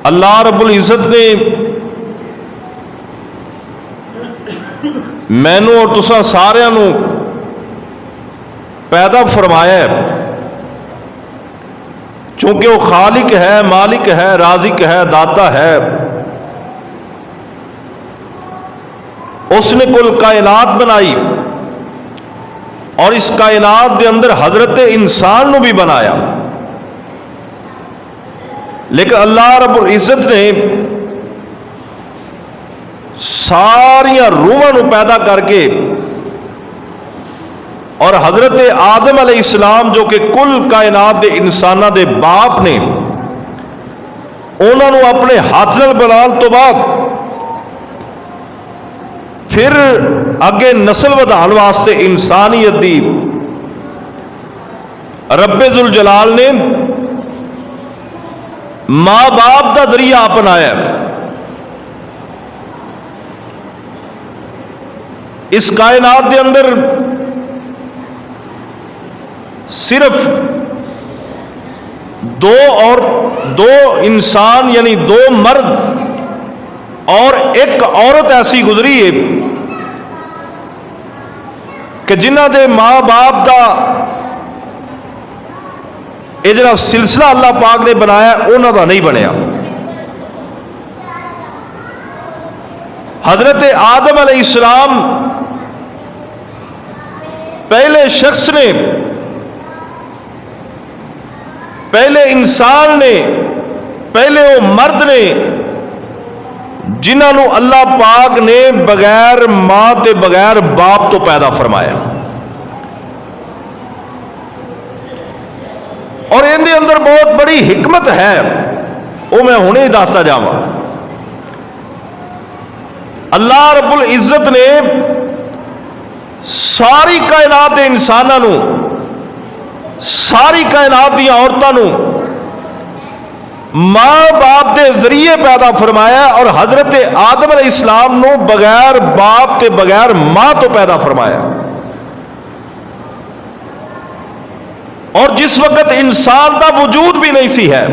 اللہ رب العزت نے مینوں اور تساں سارے نوں پیدا فرمایا ہے، چونکہ وہ خالق ہے، مالک ہے، رازق ہے، داتا ہے۔ اس نے کل کائنات بنائی اور اس کائنات دے اندر حضرت انسان نو بھی بنایا، لیکن اللہ رب العزت نے ساریاں روحاں نو پیدا کر کے اور حضرت آدم علیہ السلام جو کہ کل کائنات دے انساناں دے باپ نے، انہاں نو اپنے ہاتھ نال بنان تو بعد پھر اگے نسل ودھان واسطے انسانیت دی رب ذوالجلال نے ماں باپ دا ذریعہ اپنایا۔ اس کائنات دے اندر صرف دو انسان یعنی دو مرد اور ایک عورت ایسی گزری ہے کہ جنہ دے ماں باپ دا یہ جڑا سلسلہ اللہ پاک نے بنایا انہوں دا نہیں بنیا۔ حضرت آدم علیہ السلام پہلے شخص نے، پہلے انسان نے، پہلے وہ مرد نے جنہوں نے اللہ پاک نے بغیر ماں تے بغیر باپ تو پیدا فرمایا، اور ان دے اندر بہت بڑی حکمت ہے، وہ میں ہنے ہی دستا جاواں۔ اللہ رب العزت نے ساری کائنات دے انساناں نو، ساری کائنات دی عورتاں نو ماں باپ دے ذریعے پیدا فرمایا، اور حضرت آدم علیہ السلام نو بغیر باپ تے بغیر ماں تو پیدا فرمایا۔ اور جس وقت انسان دا وجود بھی نہیں سی ہے،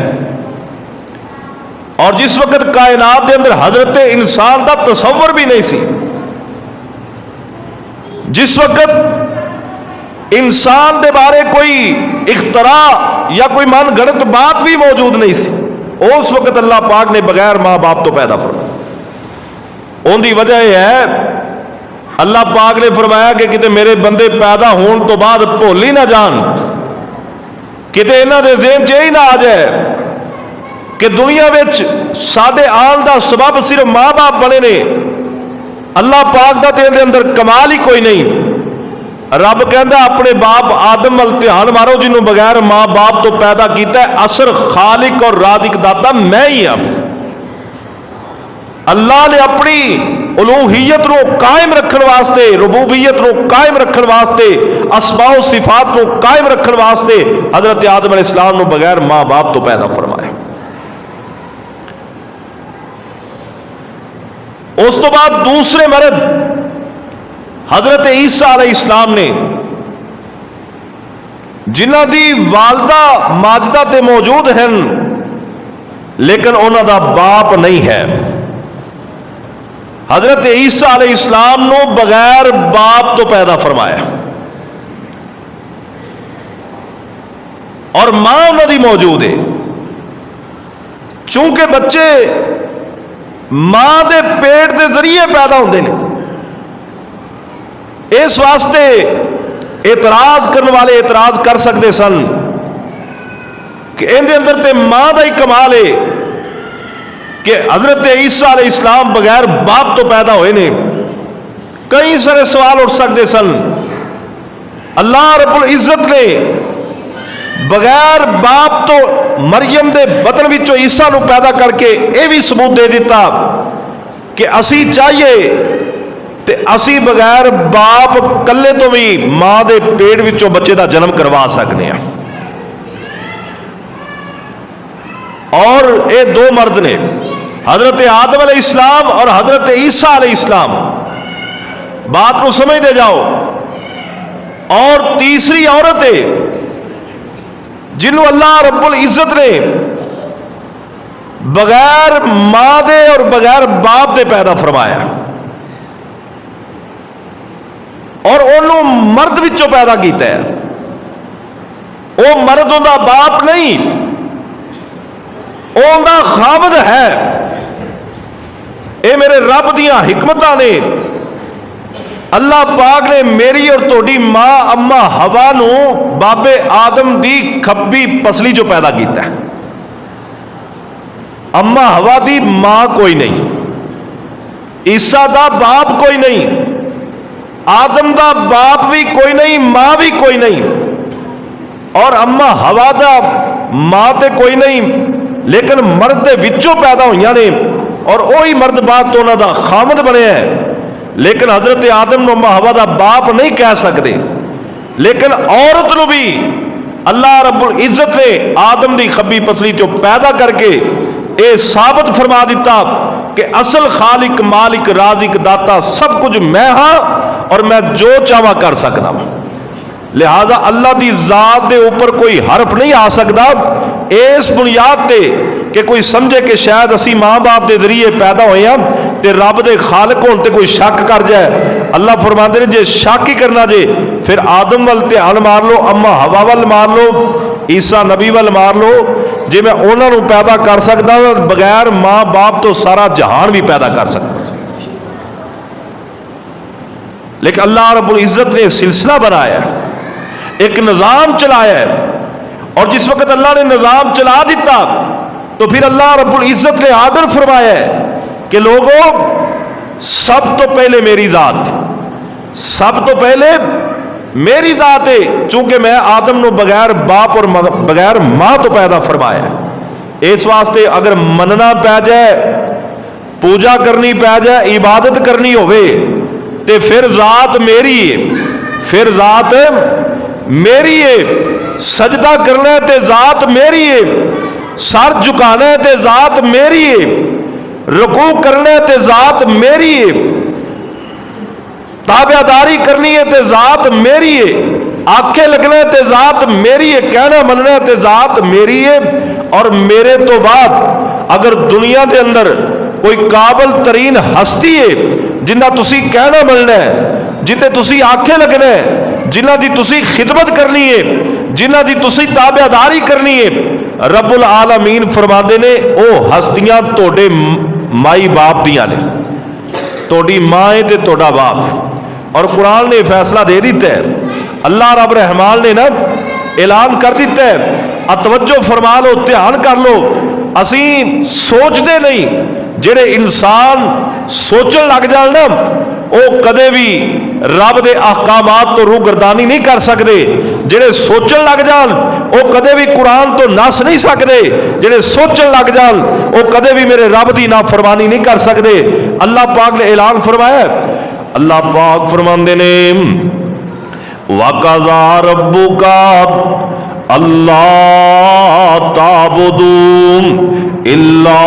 اور جس وقت کائنات دے اندر حضرت انسان دا تصور بھی نہیں سی، جس وقت انسان دے بارے کوئی اختراع یا کوئی من گھڑت بات بھی موجود نہیں سی، اس وقت اللہ پاک نے بغیر ماں باپ تو پیدا فرمایا۔ ان دی وجہ یہ ہے اللہ پاک نے فرمایا کہ کتے میرے بندے پیدا ہون تو بعد بھول ہی نہ جان، کتے انہاں دے ذہن چ ہی نہ آ جائے کہ دنیا وچ ساڈے آن دا سبب صرف ماں باپ بنے نے، اللہ پاک دا تے دے اندر کمال ہی کوئی نہیں۔ رب کہندا اپنے باپ آدم ول دھیان مارو جنوں بغیر ماں باپ تو پیدا کیتا ہے، اصل خالق اور رازق داتا میں ہی ہوں۔ اللہ نے اپنی الوہیت نو قائم رکھن واسطے، ربوبیت نو قائم رکھن واسطے، اسماء و صفات نو قائم رکھن واسطے حضرت آدم علیہ السلام نو بغیر ماں باپ تو پیدا فرمایا۔ اس تو بعد دوسرے مرد حضرت عیسیٰ علیہ السلام نے، جنہ دی والدہ ماجدہ تے موجود ہیں لیکن انہوں دا باپ نہیں ہے، حضرت عیسیٰ علیہ السلام نو بغیر باپ تو پیدا فرمایا، اور ماں انہوں دی موجود ہے۔ چونکہ بچے ماں دے پیٹ دے ذریعے پیدا ہوندے نے، اس واسطے اعتراض کرنے والے اعتراض کر سکتے سن کہ ان دے اندر تے ماں دا ہی کمال ہے کہ حضرت عیسیٰ علیہ السلام بغیر باپ تو پیدا ہوئے نے۔ کئی سارے سوال اٹھ سکتے سن۔ اللہ رب العزت نے بغیر باپ تو مریم دے بطن وچوں عیسیٰ نو پیدا کر کے یہ بھی ثبوت دے دیتا کہ اسی چاہیے تے اسی بغیر باپ کلے تو بھی ماں دے پیٹ وچوں بچے دا جنم کروا سکنے ہیں۔ اور اے دو مرد نے، حضرت آدم علیہ السلام اور حضرت عیسیٰ علیہ السلام، بات کو سمجھ دے جاؤ۔ اور تیسری عورت ہے جنہوں اللہ رب العزت نے بغیر ماں دے اور بغیر باپ دے پیدا فرمایا اور انہوں مرد وچوں پیدا کیتا ہے. وہ مرد دا باپ نہیں، وہ دا خامد ہے. اے میرے رب دیاں حکمتاں نے. اللہ پاک نے میری اور تہاڈی ماں اما ہوا نو بابے آدم دی کھبی پسلی جو پیدا کیتا ہے. اما ہوا دی ماں کوئی نہیں، عیسیٰ دا باپ کوئی نہیں، آدم دا باپ بھی کوئی نہیں، ماں بھی کوئی نہیں، اور اما ہوا دا ماں تے کوئی نہیں، لیکن مرد دے وچوں پیدا ہوئیاں نے اور وہی مرد بعد تو انہاں دا خامد بنے ہے. لیکن حضرت آدم نو اما ہوا دا باپ نہیں کہہ سکتے. لیکن عورت نو بھی اللہ رب العزت نے آدم دی کھبی پسلی چوں پیدا کر کے اے ثابت فرما دیتا کہ اصل خالق مالک رازق داتا سب کچھ میں ہاں اور میں جو چاہواں کر سکنا. لہذا اللہ دی ذات دے اوپر کوئی حرف نہیں آ سکتا اس بنیاد تے کہ کوئی سمجھے کہ شاید اسی ماں باپ دے ذریعے پیدا ہوئے ہیں تے رب دے خالق ہون تے کوئی شک کر جائے. اللہ فرماندے نے جے شک ہی کرنا جے پھر آدم ول دھیان مار لو، اما ہوا ول مار لو، عیسیٰ نبی ول مار لو. جے میں انہاں نو پیدا کر سکتا بغیر ماں باپ تو سارا جہان بھی پیدا کر سکتا سی. لیکن اللہ رب العزت نے سلسلہ بنایا ہے، ایک نظام چلایا ہے، اور جس وقت اللہ نے نظام چلا دیتا تو پھر اللہ رب العزت نے آدر فرمایا ہے کہ لوگوں سب تو پہلے میری ذات، سب تو پہلے میری ذات ہے، چونکہ میں آدم نو بغیر باپ اور بغیر ماں تو پیدا فرمایا ہے. اس واسطے اگر مننا پہ جائے، پوجا کرنی پہ جائے، عبادت کرنی ہوئے تے پھر ذات میری ہے، پھر ذات میری ہے. سجدہ کرنا ہے تے ذات میری ہے، سر جھکانا ہے تے ذات میری ہے، رکوع کرنا ہے تے ذات میری ہے، تابعداری کرنی ہے تے ذات میری ہے، آنکھیں لگنا ہے تے ذات میری ہے، کہنا مننا ہے تے ذات میری ہے. اور میرے تو بعد اگر دنیا دے اندر کوئی قابل ترین ہستی ہے جنہ تسی کہنا مننا ہے، جنہیں تسی آنکھیں لگنا ہے، جنہ دی تسی خدمت کرنی ہے، جنہ دی تسی تابعداری کرنی ہے، رب العالمین فرماندے نے او ہستیاں توڑے مائی باپ دیاں نے، توڑی مائیں تے توڑا باپ. اور قرآن نے فیصلہ دے دیتا ہے، اللہ رب رحمان نے نا اعلان کر دیتا ہے. توجہ فرما لو، دھیان کر لو. اسی سوچتے نہیں، جڑے انسان سوچن لگ جان نا وہ کدے بھی رب دے احکامات تو روگردانی نہیں کر سکتے. جڑے سوچن لگ جان وہ کدے بھی قرآن تو نس نہیں سکتے. جڑے سوچن لگ جان وہ کدے بھی میرے رب دی نافرمانی نہیں کر سکتے. اللہ پاک نے اعلان فرمایا، اللہ پاک فرماندے نے وَقَضَىٰ رَبُّكَ اللہ تعبدون الا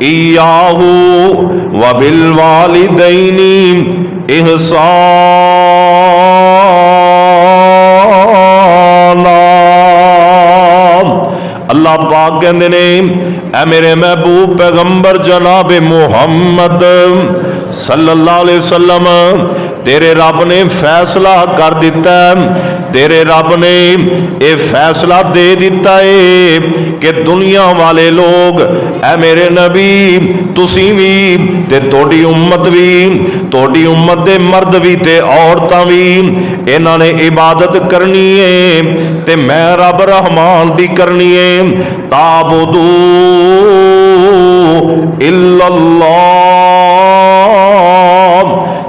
ایاہ وبالوالدین احسانا. اللہ پاک کہندے نے اے میرے محبوب پیغمبر جناب محمد صلی اللہ علیہ وسلم، تیرے رب نے فیصلہ کر دیتا ہے، تیرے رب نے یہ فیصلہ دے دیتا ہے کہ دنیا والے لوگ اے میرے نبی تسی بھی تے توڑی امت بھی، توڑی امت دے مرد بھی تے عورتاں بھی انہاں نے عبادت کرنی ہے تے میں رب رحمان دی کرنی ہے. تعبدو الا اللہ،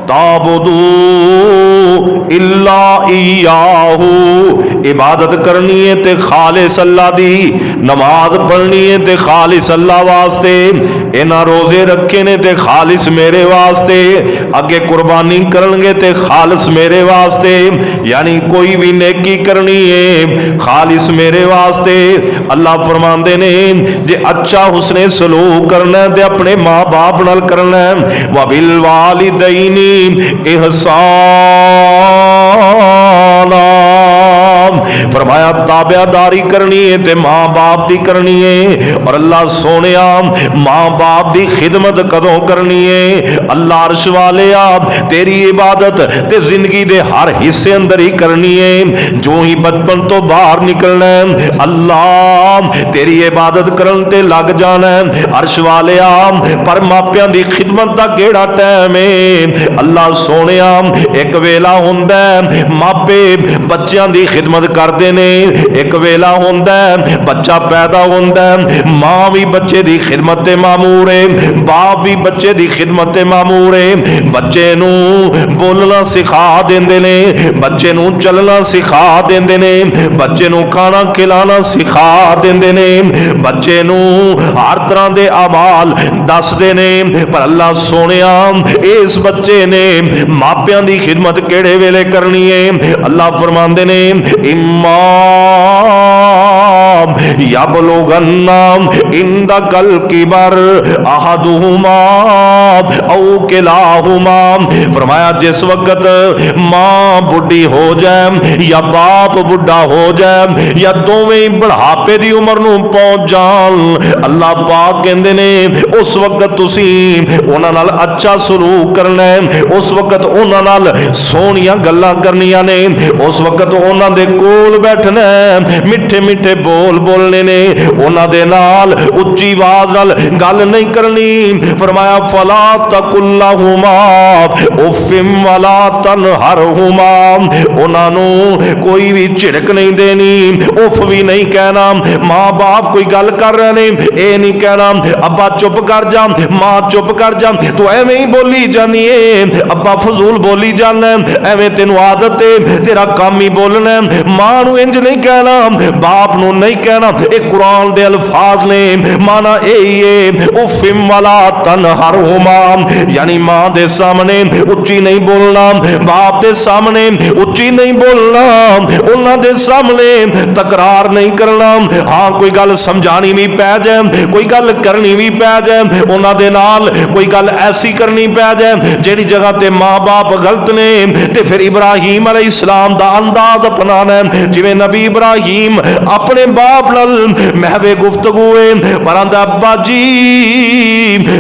تعبدو الا ایاہ، عبادت کرنی ہے تے خالص اللہ دی، نماز پڑھنی ہے تے خالص اللہ واسطے، انہاں روزے رکھے نے تے خالص میرے واسطے، اگے قربانی کرنگے تے خالص میرے واسطے، یعنی کوئی بھی نیکی کرنی ہے خالص میرے واسطے. اللہ فرماندے نے جے اچھا حسن سلوک کرنا ہے تے اپنے ماں باپ نال کرنا ہے، وَبِالْوَالِدَيْنِ احسانا، فرمایا تابعداری کرنی ہے تے ماں باپ دی کرنی ہے. اور اللہ سونیا ماں باپ دی خدمت کدوں کرنی ہے؟ اللہ عرش والیا تیری عبادت تے زندگی دے ہر حصے اندر ہی کرنی ہے. جو ہی بچپن تو باہر نکلنا ہے اللہ تیری عبادت کرن تے لگ جانا ہے. عرش والیا پر ماپیاں دی خدمت دا کیڑا ٹائم ہے؟ اللہ سونیا ایک ویلا ہوندا ہے ماپے بچیاں دی خدمت کردے نے، ایک ویلا ہوندا ہے بچہ پیدا ہوندا ہے ماں بھی بچے دی خدمت تے مامور ہے، باپ بھی بچے دی خدمت تے مامور ہے. بچے نو بولنا سکھا دیندے نے، بچے نو چلنا سکھا دیندے نے، بچے نو کھانا کھلانا سکھا دیندے نے، بچے نو ہر طرح دے اعمال دس دے نے. پر اللہ سونیا اس بچے نے ماپیاں دی خدمت کیڑے ویلے کرنی ہے؟ اللہ فرماندے نے یبلغن عندک الکبر احدہما او کلاہما. فرمایا جس وقت ماں بڈھی ہو جائے یا باپ بڈھا ہو جائے یا دوویں بڑھاپے دی عمر نو پہنچ جان، اللہ پاک کہندے نے اس وقت تسی انہاں نال اچھا سلوک کرنا ہے، اس وقت انہاں نال سونیاں گلاں کرنیاں نے، اس وقت انہاں دے کول بیٹھنا ہے، میٹھے میٹھے بول بولنے نے، انہاں دے نال اچھی آواز نال گل نہیں کرنی. فرمایا فلا تقل لہما اف ولا تنہرہما، انہاں نو کوئی بھی جھڑک نہیں دینی، اف بھی نہیں کہنا. ماں باپ کوئی گل کر رہے نے اے نہیں کہنا ابا چپ کر جا، ماں چپ کر جا، تو ایویں ہی بولی جانی ہے، ابا فضول بولی جانا ہے، ایویں تینوں عادت ہے تیرا کام ہی بولنا ہے. ماں نو انج نہیں کہنا، باپ نو نہیں کہنا. ایک قرآن دے الفاظ نے مانا اے اف ولا تنہرہما، یعنی ماں دے سامنے اچھی نہیں بولنا، باپ دے سامنے اچھی نہیں بولنا، انہاں دے سامنے تکرار نہیں کرنا. ہاں کوئی گل سمجھانی بھی پہ جائے، کوئی گل کرنی بھی پہ جائے، انہاں دے نال کوئی گل ایسی کرنی پہ جائے جیڑی جگہ تے ماں باپ غلط نے، تے پھر ابراہیم علیہ السلام دا انداز اپنانا ہے جویں نبی ابراہیم اپنے باپ نال محو گفتگو ہے پر آندا ابا جی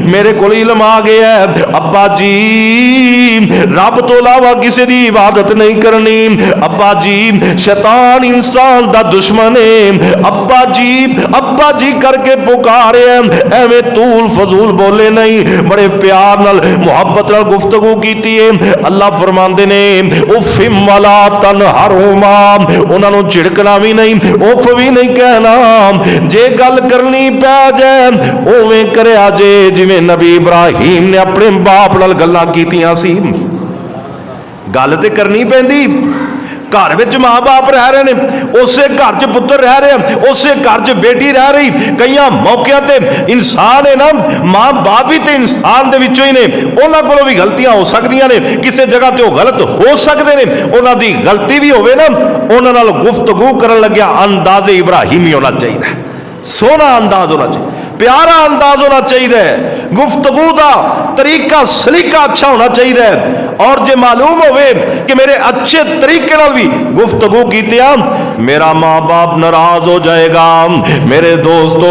میرے کول علم آ گیا ہے، ابا جی رب تو علاوہ کسی دی عبادت نہیں کرنی، ابا جی شیطان انسان دا دشمن ہے، ابا جی کر کے پکارے ایویں طول فضول بولے نہیں، بڑے پیار نال محبت نال گفتگو کیتی ہے. اللہ فرماندے نے اف ولا تنہرہما، انہاں نو جھڑکنا بھی نہیں، اف بھی نہیں کہنا. جے گل کرنی پہ جائے اوویں کریا جے جویں نبی ابراہیم نے اپنے باپ نال گلاں کیتیاں سی. گل تے کرنی پیندی، گھر وچ ماں باپ رہ رہے ہیں، اسے گھر چ پتر رہ رہے ہیں، اسے گھر چ بیٹی رہ رہی. کئی موقع تے انسان ہے نا، ماں باپ بھی تے انسان دے وچوں ہی نے، انہاں کولوں بھی غلطیاں ہو سکدیاں نے، کسے جگہ تے وہ غلط ہو سکدے نے، انہاں دی غلطی بھی ہوے نا، انہاں نال گفتگو کرن لگیا انداز ابراہیمی ہونا چاہیے، سونا انداز ہونا چاہیے، پیارا انداز ہونا چاہیے، گفتگو دا طریقہ سلیقہ اچھا ہونا چاہیے. اور جے معلوم ہوئے کہ میرے اچھے طریقے نال بھی گفتگو کیتیا میرا ماں باپ ناراض ہو جائے گا، میرے دوستو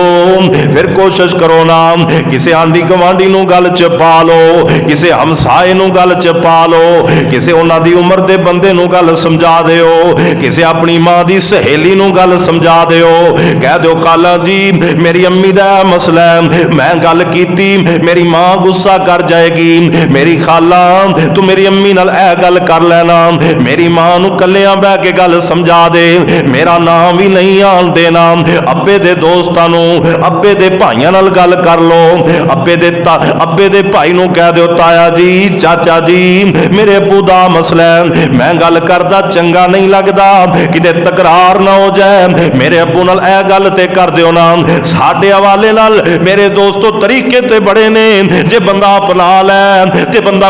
پھر کوشش کرو نا کسے آنڈی گوانڈی نو گل چ پا لو، کسے ہمسائے نو گل چ پا لو، کسے انہاں دی عمر دے بندے نو گل سمجھا دیو، کسے اپنی ماں دی سہیلی نو گل سمجھا دیو، کہہ دیو خالہ جی میری امی دا مسئلہ ہے، میں گل کیتی میری ماں غصہ کر جائے گی، میری خالہ تو میری امی نال اے گل کر لینا، میری ماں نو کلیاں بہ کے گل سمجھا دے، میرا نام بھی نہیں آن دینا، ابے دے دوستاں نو ابے دے بھائیاں نال گل کر لو، ابے دے بھائی نو کہہ دیو تایا جی چاچا جی میرے ابو دا مسئلہ ہے، میں گل کردا چنگا نہیں لگدا کتے تکرار نہ ہو جائے، میرے ابو نال اے گل تے کر دیو نا. ساڈے حوالے نال میرے دوستو طریقے تے بڑے نے، جے بندہ اپنا لے تے بندہ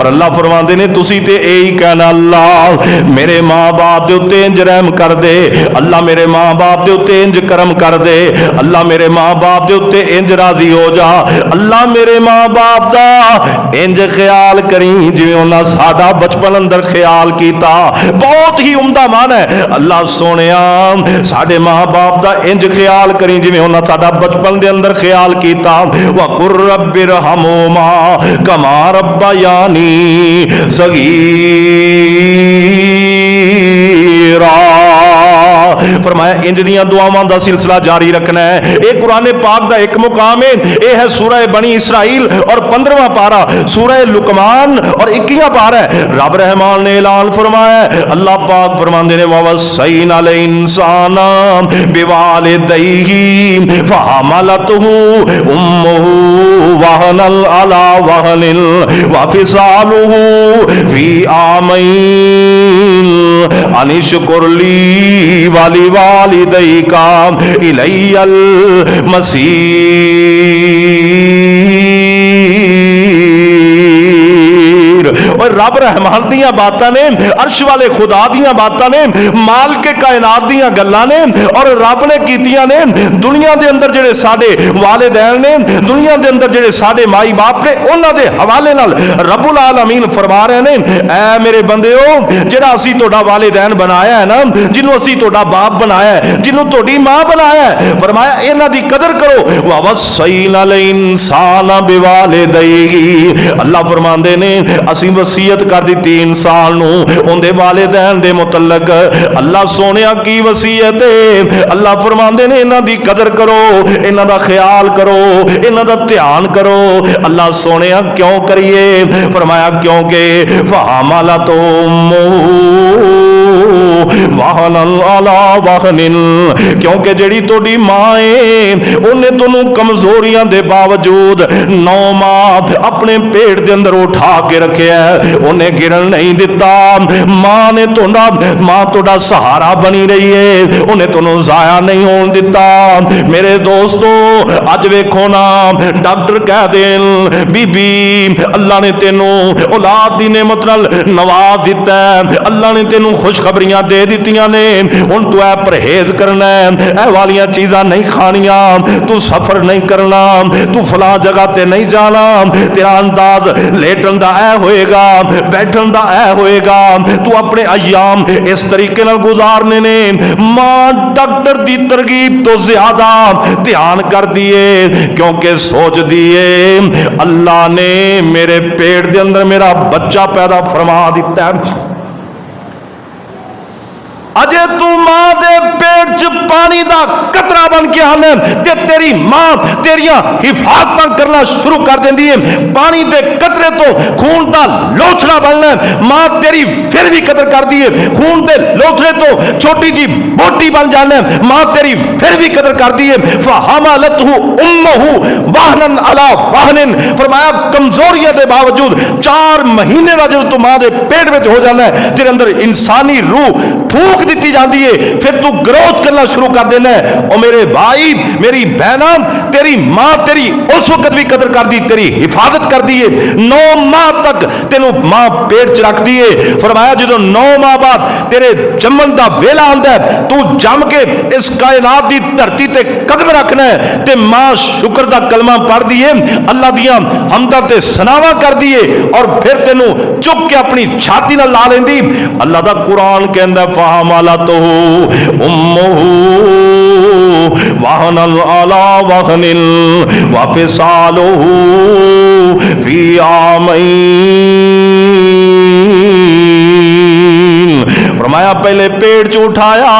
اور اللہ فرماندے نے تسی تے یہی کہنا اللہ میرے ماں باپ دے اتے انج رحم کر دے، اللہ میرے ماں باپ دے اتے انج کرم کر دے، اللہ میرے ماں باپ دے اتے انج راضی ہو جا، اللہ میرے ماں باپ دا انج خیال کریں جویں انہاں ساڈا بچپن اندر خیال کیتا۔ بہت ہی عمدہ مان ہے، اللہ سونیا ساڈے ماں باپ دا انج خیال کریں جویں انہاں ساڈا بچپن دے اندر خیال کیتا۔ وَقُلْ رَبِّ ارْحَمْهُمَا كَمَا رَبَّيَانِي صغیرا۔ فرمایا انج دیاں دعاواں دا سلسلہ جاری رکھنا ہے۔ ایک قرآن پاک دا ایک مقام ہے، یہ ہے سورہ بنی اسرائیل اور 15واں پارہ، سورہ لقمان اور 21واں پارہ ہے۔ رب رحمان نے اعلان فرمایا، اللہ پاک فرماندے نے وَوَصَّيْنَا الْإِنسَانَ بِوَالِدَيْهِ فَحَمَلَتْهُ أُمُّهُ وَهْنًا عَلَى وَهْنٍ وَفِصَالُهُ فِي عَامَيْنِ أَنِ اشْكُرْ لِي وَلِوَالِدَيْكَ إِلَيَّ الْمَصِيرُ۔ اور رب رحمان دیاں باتاں نے، عرش والے خدا دیاں باتاں نے، مال کے کائنات دیاں گلاں نے، اور رب نے کیتیاں نے دنیا دے اندر جڑے ساڈے والدین نے، دنیا دے اندر جڑے ساڈے مائی باپ نے، انہاں دے حوالے نال رب العالمین فرما رہے نے اے میرے بندیو جڑا اسی تہاڈا والدین بنایا ہے نا، جنوں اسی تہاڈا باپ بنایا ہے، جنوں تہاڈی ماں بنایا ہے، فرمایا انہاں دی قدر کرو۔ وَوَصَّيْنَا الْإِنسَانَ بِوَالِدَيْهِ، اللہ فرماندے نے اسی وصیت کر دیتی انسان نو اندے والدین دے متعلق۔ اللہ سونیا کی وصیت ہے؟ اللہ فرماندے نے انہاں دی قدر کرو، انہاں دا خیال کرو، انہاں دا دھیان کرو۔ اللہ سونیا کیوں کریے؟ فرمایا کیونکہ فَحَمَلَتْهُ أُمُّهُ وَهْنًا عَلَى وَهْنٍ، کیونکہ جڑی تہاڈی ماں ہے انہیں تانوں کمزوریاں دے باوجود 9 ماہ اپنے پیٹ دے اندر اٹھا کے رکھیا ہے، انہیں گرن نہیں دیتا۔ ماں نے تہاڈا سہارا بنی رہی ہے، انہیں تانوں ضائع نہیں ہون دیتا۔ میرے دوستو اج ویکھو نا ڈاکٹر کہہ دین بی بی اللہ نے تینوں اولاد دی نعمت نال نواز دیتا ہے، اللہ نے تینوں خوشخبریاں دے دیتیاں نے، ہن تو اے پرہیز کرنا ہے، اے والیاں چیزاں نہیں کھانیاں، تو سفر نہیں کرنا، تو فلاں جگہ تے نہیں جانا، تیرا انداز لیٹن دا اے ہوئے گا، بیٹھن دا اے ہوئے گا، تو اپنے ایام اس طریقے نال گزارنے نے۔ ماں ڈاکٹر دی ترغیب تو زیادہ دھیان کر دیے، کیونکہ سوچ دیے اللہ نے میرے پیٹ دے اندر میرا بچہ پیدا فرما دیتا ہے، اجے تو ماں دے پیٹ چ پانی دا قطرہ بن کے آنا تے تیری ماں تیریاں حفاظت کرنا شروع کر دیندی ہے، پانی دے قطرے تو خون دا لوچڑا بننا، ماں تیری پھر بھی قدر کر دی ہے، خون دے لوچڑے تو چھوٹی جی بوٹی بن جانا، ماں تیری پھر بھی قدر کر دی ہے۔ فَحَمَلَتْهُ أُمُّهُ وَهْنًا عَلَى وَهْنٍ، فرمایا کمزوریاں دے باوجود 4 مہینے دا جب تو ماں دے پیٹ وچ ہو جانا ہے، تیرے اندر انسانی روح پھونک دیتی جاندی ہے، پھر تو گروتھ کرنا شروع کر دینا ہے۔ او میرے بھائی میری بہنا، تیری ماں تیری اس وقت بھی قدر کر دی، تیری حفاظت کر دی ہے، 9 ماہ تک تینوں ماں پیٹ چ رکھ دیے۔ فرمایا جدو 9 ماہ بعد تیرے جمن دا ویلا آندا ہے، تو جم کے اس کائنات دی دھرتی تے قدم رکھنا ہے، تے ماں شکر دا کلمہ پڑھ دیے، اللہ دیاں حمداں تے ثناواں کر دیے، اور پھر تینوں چک کے اپنی چھاتی نال لا لیندی۔ اللہ دا قرآن کہندا فَحَمَلَتْهُ أُمُّهُ وَهْنًا عَلَى وَهْنٍ وَفِصَالُهُ فِي عَامَيْنِ، فرمایا پہلے پیٹ چ اٹھایا،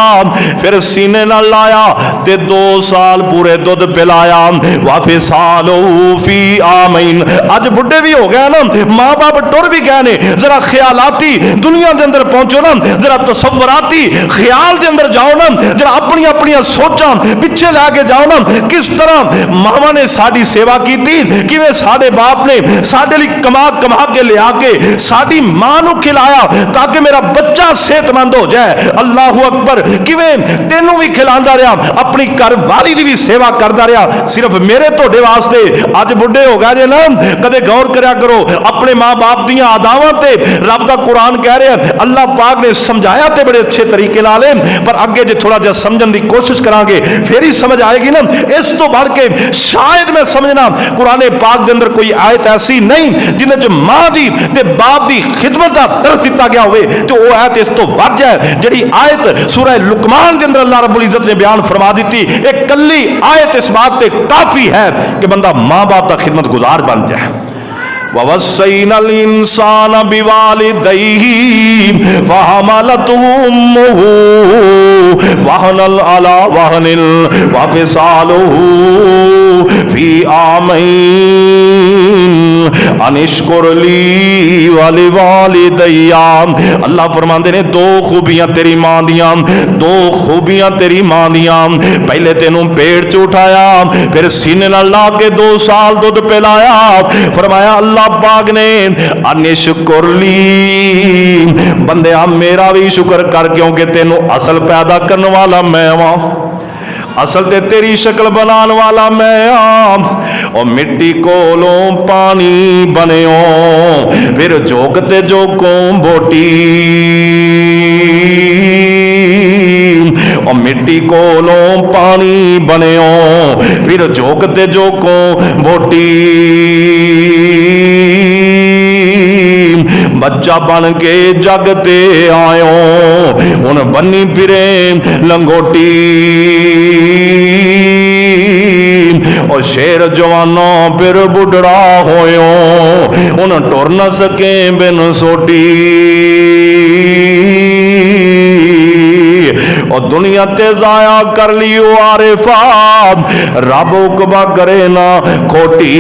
پھر سینے نال لایا تے 2 سال پورے دودھ پلایا۔ وَفِصَالُهُ فِي عَامَيْنِ، اج بڈھے بھی ہو گئے نا، ماں باپ ٹر بھی گئے نے، ذرا خیالاتی دنیا دے اندر پہنچو نا، ذرا تصوراتی خیال دے اندر جاؤ نا، ذرا اپنی اپنی سوچاں پیچھے لے کے جاؤ نا، کس طرح ماما نے ساری سیوا کی تھی، کیویں ساڈے باپ نے ساڈے لئی کما کما کے لیا کے ساڈی ماں نو کھلایا تاکہ میرا بچہ صحت مند ہو جائے. اللہ اکبر. کیویں تینوں بھی کھلاندا رہا, اپنی گھر والی دی بھی سیوا کردا رہا. صرف میرے تہاڈے واسطے اج بڈھے ہو گئے جے نا, کدے غور کریا کرو اپنے ماں باپ دیاں اداواں تے. رب دا قرآن کہہ رہا ہے, اللہ پاک نے سمجھایا تے بڑے اچھے طریقے نال, پر اگے جے تھوڑا جہا سمجھن دی کوشش کران گے پھر ہی سمجھ آئے گی نا. اس تو بڑھ کے شاید میں سمجھنا قرآن پاک دے اندر کوئی آیت ایسی نہیں جن وچ ماں دی تے باپ دی خدمت دا درس دتا گیا ہوئے. تو وہ آیت اس تو وڈ ہے جڑی آیت سورہ لقمان دے اندر اللہ رب العزت نے بیان فرما دیتی. ایک کلی آیت اس بات تے کافی ہے کہ بندہ ماں باپ دا خدمت گزار بن جائے. وَوَصَّيْنَا الْإِنسَانَ بِوَالِدَيْهِ فَحَمَلَتْهُ أُمُّهُ وَهْنًا عَلَى وَهْنٍ وَفِصَالُهُ فِي عَامَيْنِ أَنِ اشْكُرْ لِي وَلِوَالِدَيَّ. اللہ فرماندے نے دو خوبیاں تیری ماں دیاں, دو خوبیاں تیری ماں دیاں. پہلے تینوں پیٹ چ اٹھایا, پھر سینے نال لا کے 2 سال دودھ پلایا. فرمایا اللہ پاک نے انشکر لی, بندیا میرا بھی شکر کر, کیونکہ تینوں اصل پیدا کرنے والا میں ہاں, اصل تے تیری شکل بنان والا میں ہاں. اور مٹی کولوں پانی بنیو, پھر جوگتے جوگوں بوٹی, اور مٹی کولوں پانی بنیو, پھر جوگتے جوگوں بوٹی. بچہ بن کے جگ تے آئیو, ان بنی پھرے لنگوٹی. اور شیر جوانوں پھر بڈڑا ہوئیو, ان ٹر نہ سکیں بن سوٹی. اور دنیا تے ضائع کر لیو عارفہ, رب اقبا کرے نہ کھوٹی.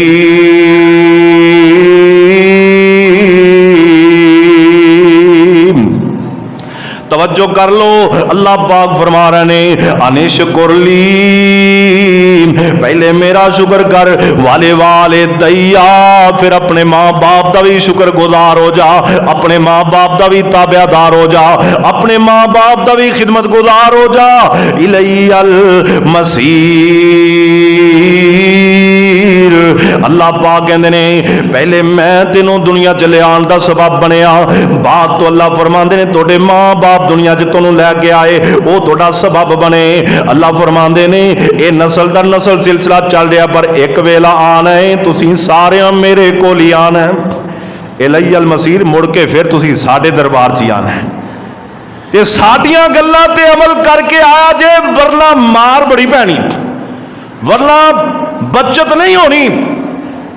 توجہ کر لو, اللہ پاک فرما رہے نے انشکر لی, پہلے میرا شکر کر, والے والدیا, پھر اپنے ماں باپ دا بھی شکر گزار ہو جا, اپنے ماں باپ دا بھی تابع دار ہو جا, اپنے ماں باپ دا بھی خدمت گزار ہو جا. الی المصیر, اللہ پاک کہندے نے پہلے میں تینوں دنیا چ لے آن دا سبب بنیا, بعد تو اللہ فرماندے نے تواڈے ماں باپ دنیا جے تانوں لے کے آئے وہ تہاڈا سبب بنے. اللہ فرماندے نے اے نسل در نسل سلسلہ چل رہا, پر ایک ویلا آنا ہے تسی سارے میرے کول ہی آنا ہے. الی المصیر, مڑ کے پھر تسی ساڈے دربار چ آنا ہے تے ساڈیاں گلاں تے عمل کر کے آیا جے, ورنہ مار بڑی پینی, ورنہ بچت نہیں ہونی.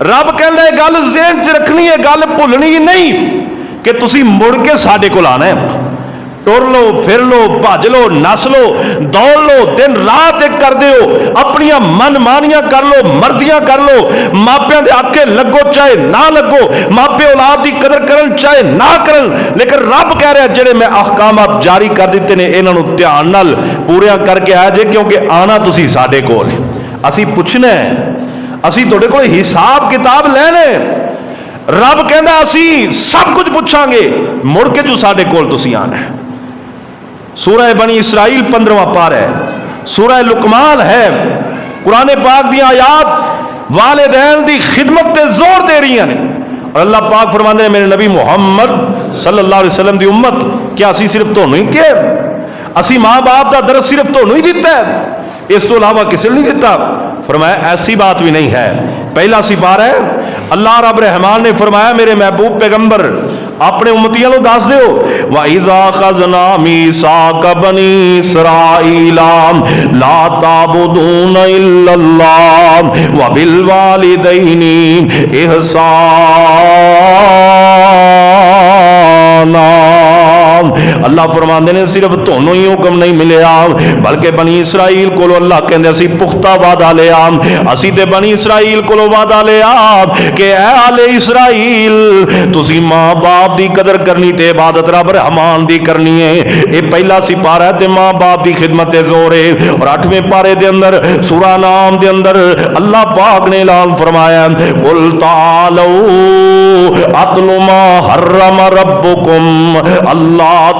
رب کہندا ہے گل ذہن چ رکھنی ہے, گل بھولنی نہیں کہ تسی مڑ کے ساڈے کول آنا ہے. ٹر لو, پھر لو, بھج لو, نس لو, دوڑ لو, دن رات ایک کر دیو, اپنیاں من مانیاں کر لو, مرضیاں کر لو, ماپیاں دے آکے لگو چاہے نہ لگو, ماپے اولاد دی قدر کرن چاہے نہ کرن, لیکن رب کہہ رہا ہے جڑے میں احکامات جاری کر دیتے نے انہاں نوں دھیان نال پوریا کر کے آ جے, کیونکہ آنا تسی ساڈے کول, اسی پوچھنا ہے, اسی تہاڈے کول حساب کتاب لینے. رب کہندا اسی سب کچھ پوچھاں گے, مڑ کے جو ساڈے کول تسی آنا ہے. سورہ بنی اسرائیل 15واں پارہ ہے, سورہ لقمان ہے. قرآن پاک دی آیات والدین دی خدمت تے زور دے رہی ہیں, اور اللہ پاک فرماندے ہیں میرے نبی محمد صلی اللہ علیہ وسلم دی امت, کیا اسی صرف تانوں ہی کہ اسی ماں باپ دا درس صرف تانوں ہی دیتا ہے, اس تو علاوہ کسی نے نہیں دیتا؟ فرمایا ایسی بات بھی نہیں ہے. پہلا سپارہ ہے, اللہ رب رحمان نے فرمایا میرے محبوب پیغمبر اپنے امتیاں نوں دس دیو, وَإِذَا خَذْنَا مِيثَاقَ بَنِي إِسْرَائِيلَ لَا تَعْبُدُونَ إِلَّا اللَّهَ وَبِالْوَالِدَيْنِ إِحْسَانًا. اللہ فرماندے نے صرف تانوں ہی حکم نہیں ملیا, بلکہ بنی اسرائیل کولو اللہ کہندے اسی پختہ وعدہ لیا, اسی تے بنی اسرائیل کولو وعدہ لیا کہ اے آل اسرائیل تسی ماں باپ دی قدر کرنی تے عبادت رب رحمان دی کرنی ہے. اے پہلا سپارہ تے ماں باپ دی خدمت تے زور ہے. اور 8ویں پارے دے اندر سورہ نام دے اندر اللہ پاک نے اعلان فرمایا, قل تعالوا اتل ما حرم ربکم, اللہ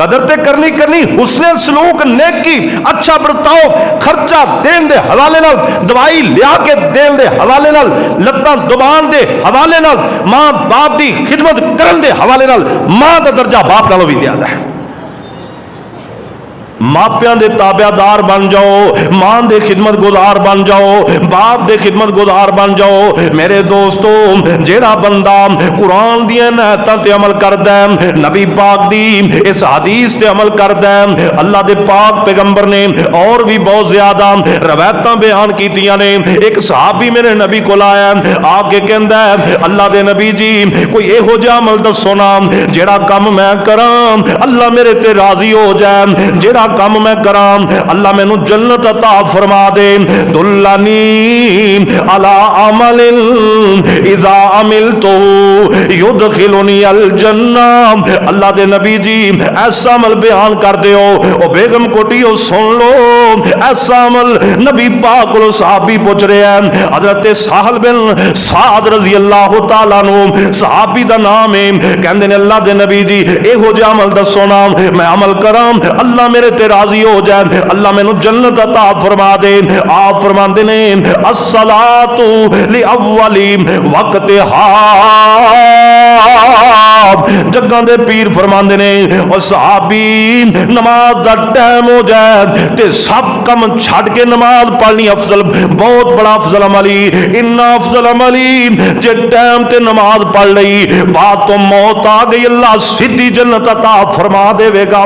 قدر تے کرنی حسن سلوک نیکی اچھا برتاؤ خرچہ دین دے حوالے نال دوائی لیا کے دین دے حوالے نال لتاں دبان دے حوالے نال ماں باپ دی خدمت کرن دے حوالے نال ماں دا درجہ باپ نالوں بھی زیادہ ہے. ماپیاں دے تابعدار بن جاؤ, ماں دے خدمت گزار بن جاؤ, باپ دے خدمت گزار بن جاؤ. میرے دوستو جیڑا بندہ قرآن دی آیاتاں تے عمل کردا ہے, نبی پاک دی اس حدیث تے عمل کردا ہے, اللہ دے پاک پیغمبر نے اور بھی بہت زیادہ روایتاں بیان کیتیاں نے. ایک صحابی میرے نبی کول آیا, آ کے کہندا ہے اللہ دے نبی جی کوئی ایہو جہا عمل دسو نا جیڑا کم میں کراں اللہ میرے تے راضی ہو جائے, جیڑا کم میں کرام اللہ میں نو جنت عطا فرما دے. دلانی علی عمل اذا عملتو یدخلنی الجنہ. اللہ دے نبی جی ایسا عمل بیان کر دیو, او بیگم کوٹیو سن لو ایسا عمل نبی پاک کو صحابی پوچھ رہے ہیں. حضرت سہل بن سعد رضی اللہ تعالیٰ عنہ صحابی دا نام ہے, کہندے نے اللہ دے نبی جی ایہو جہا عمل دسو نا میں عمل کراں اللہ میرے تے راضی ہو جائے, اللہ میں نو جنت عطا فرما دے. آپ فرماندے نے الصلاۃ لاولی وقتھا, جگاں دے پیر فرماندے نے او صحابی نماز دا ٹائم ہو جائے تے سب کم چھڈ کے نماز پڑھنی افضل, بہت بڑا افضل عملی, اتنا افضل عملی جے ٹائم تے نماز پڑھ لئی بعد تو موت آ گئی اللہ سیدھی جنت عطا فرما دے گا.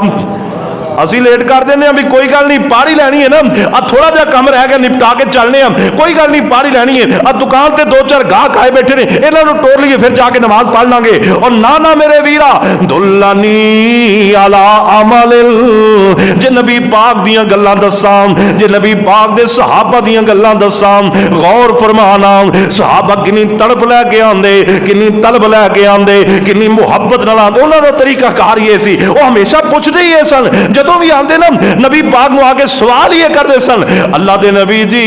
اسی لیٹ کر دینے ہیں بھی کوئی گل نہیں پاری لینی ہے نا, تھوڑا جا کم رہ گیا نپٹا کے چلنے ہیں, کوئی گل نہیں پاری لینی ہے, دکان تے دو چار گاہک آئے بیٹھے نے انہاں نوں ٹور لیے پھر جا کے نماز پڑھ لیں گے. اور نانا میرے ویرا دلانی علی عمل, جے نبی پاک دیاں گلاں دساں, جے نبی پاک دے صحابہ دیاں گلاں دساں غور فرمانا, صحابہ کنی تڑپ لے کے آندے, کنی طلب لے کے آندے, کنی محبت نال آندے. انہاں دا طریقہ کار یہ سی وہ ہمیشہ پوچھدے ہی سن, جدوں بھی آندے نا نبی پاک نو آگے سوال یہ کرتے سن اللہ دے نبی جی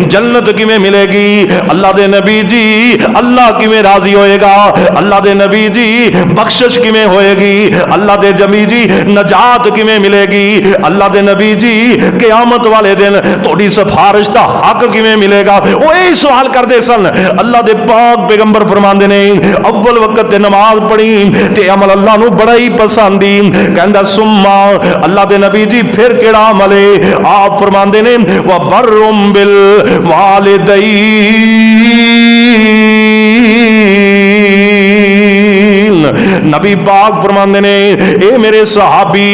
جنت کیویں ملے گی, اللہ دے نبی جی اللہ کیویں راضی ہوئے گا, اللہ دے نبی جی بخشش کیویں ہوئے گی, اللہ دے نبی جی نجات کیویں ملے گی, اللہ دے نبی جی قیامت والے دن تہاڈی سفارش دا حق کیویں ملے گا. وہ یہی سوال کرتے سن. اللہ دے پاک پیغمبر فرماندے نے اول وقت تے نماز پڑھی تے عمل اللہ نو بڑا ہی پسندی, کہندا سما اللہ دے نبی جی پھر کیڑا عمل ہے, آپ فرماندے نے وبرم بالوالدین. نبی پاک فرماندے نے اے میرے صحابی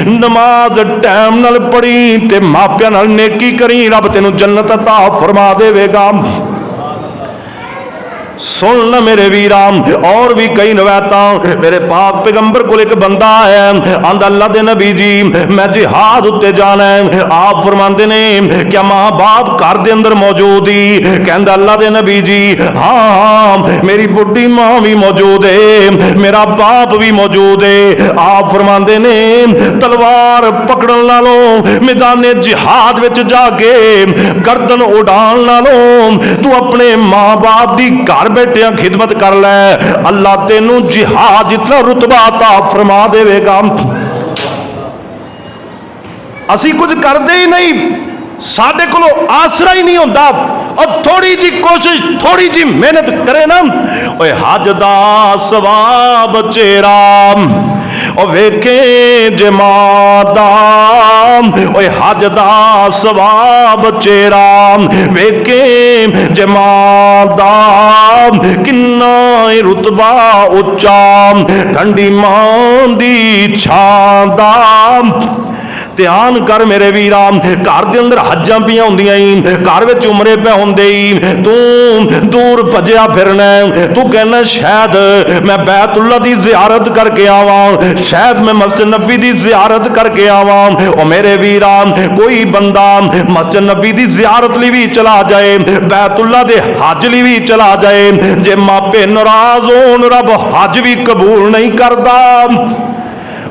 نماز ٹائم نال پڑھی تے ماپیاں نال نیکی کری رب تینوں جنت عطا فرما دے گا. سن نہ میرے ویرام اور بھی کئی روایتاں میرے پاک پیغمبر کو ایک بندہ ہے آندا اللہ دے نبی جی میں جہاد اتے جانا ہے. آپ فرماندے نے کیا ماں باپ گھر دے اندر موجود ہی؟ کہندا اللہ دے نبی جی ہاں میری بڈھی ماں بھی موجود ہے, میرا باپ بھی موجود ہے. آپ فرماندے نے تلوار پکڑن نالوں میدان جہاد وچ جا کے گردن اڑان نالوں تو اپنے ماں باپ دی گھر بیٹھیاں خدمت کر لے, اللہ تینوں جہاد جتنا رتبہ عطا فرما دے گا. اسی کچھ کردے ہی نہیں, ساڈے کولو آسرا ہی نہیں ہوندا, اور تھوڑی جی کوشش تھوڑی جی محنت کرے نا اوے حج دا ثواب چہرہ او ویکھے جے مادا, اوے حج دا ثواب چہرہ ویکھے جے مادا, کنا رتبہ اچا ٹھنڈی ماں دی چھاں دا. دھیان کر میرے ویرام, گھر دے اندر حجاں پیاں ہوندیاں ہی, گھر وچ عمرے پہ ہوندے ہی, تو دور بھجیا پھرنا ہے, تو کہنا شاید میں بیت اللہ دی زیارت کر کے آواں, شاید میں مسجد نبی دی زیارت کر کے آواں. او میرے ویرام کوئی بندہ مسجد نبی دی زیارت لی بھی چلا جائے, بیت اللہ دے حج لی بھی چلا جائے, جے ماپے ناراض ہون رب حج بھی قبول نہیں کردا.